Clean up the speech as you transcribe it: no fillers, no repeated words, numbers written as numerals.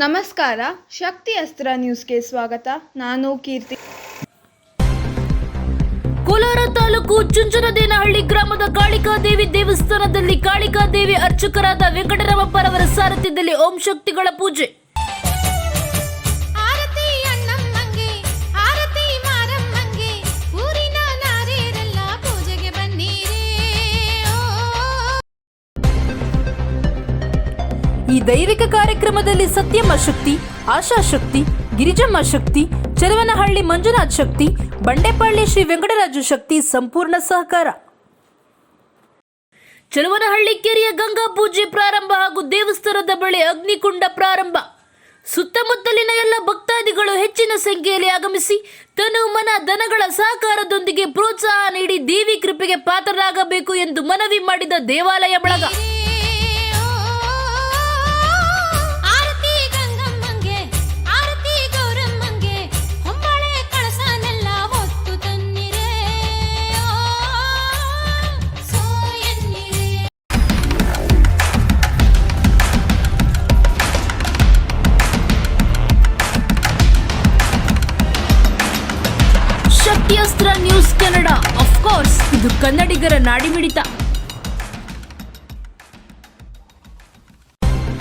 ನಮಸ್ಕಾರ, ಶಕ್ತಿ ಅಸ್ತ್ರ ನ್ಯೂಸ್ಗೆ ಸ್ವಾಗತ. ನಾನು ಕೀರ್ತಿ. ಕೋಲಾರ ತಾಲೂಕು ಚುಂಚನದೇನಹಳ್ಳಿ ಗ್ರಾಮದ ಕಾಳಿಕಾದೇವಿ ದೇವಸ್ಥಾನದಲ್ಲಿ ಕಾಳಿಕಾದೇವಿ ಅರ್ಚಕರಾದ ವೆಂಕಟರಾಮಪ್ಪರವರ ಸಾರಥ್ಯದಲ್ಲಿ ಓಂ ಶಕ್ತಿಗಳ ಪೂಜೆ. ಈ ದೈವಿಕ ಕಾರ್ಯಕ್ರಮದಲ್ಲಿ ಸತ್ಯಮ್ಮ ಶಕ್ತಿ, ಆಶಾಶಕ್ತಿ, ಗಿರಿಜಮ್ಮ ಶಕ್ತಿ, ಚರವನಹಳ್ಳಿ ಮಂಜುನಾಥ್ ಶಕ್ತಿ, ಬಂಡೆಪಾಳ್ಯ ಶ್ರೀ ವೆಂಕಟರಾಜು ಶಕ್ತಿ ಸಂಪೂರ್ಣ ಸಹಕಾರ. ಚರವನಹಳ್ಳಿ ಕೆರೆಯ ಗಂಗಾ ಪೂಜೆ ಪ್ರಾರಂಭ ಹಾಗೂ ದೇವಸ್ಥಾನದ ಬಳಿ ಅಗ್ನಿಕುಂಡ ಪ್ರಾರಂಭ. ಸುತ್ತಮುತ್ತಲಿನ ಎಲ್ಲ ಭಕ್ತಾದಿಗಳು ಹೆಚ್ಚಿನ ಸಂಖ್ಯೆಯಲ್ಲಿ ಆಗಮಿಸಿ ತನು ಮನ ಧನಗಳ ಸಹಕಾರದೊಂದಿಗೆ ಪ್ರೋತ್ಸಾಹ ನೀಡಿ ದೇವಿ ಕೃಪೆಗೆ ಪಾತ್ರರಾಗಬೇಕು ಎಂದು ಮನವಿ ಮಾಡಿದ ದೇವಾಲಯ ಬಳಗ. ಶಕ್ತಿ ಅಸ್ತ್ರ ನ್ಯೂಸ್ ಕನ್ನಡ, ಆಫ್ ಕೋರ್ಸ್ ಇದು ಕನ್ನಡಿಗರ ನಾಡಿಮಿಡಿತ.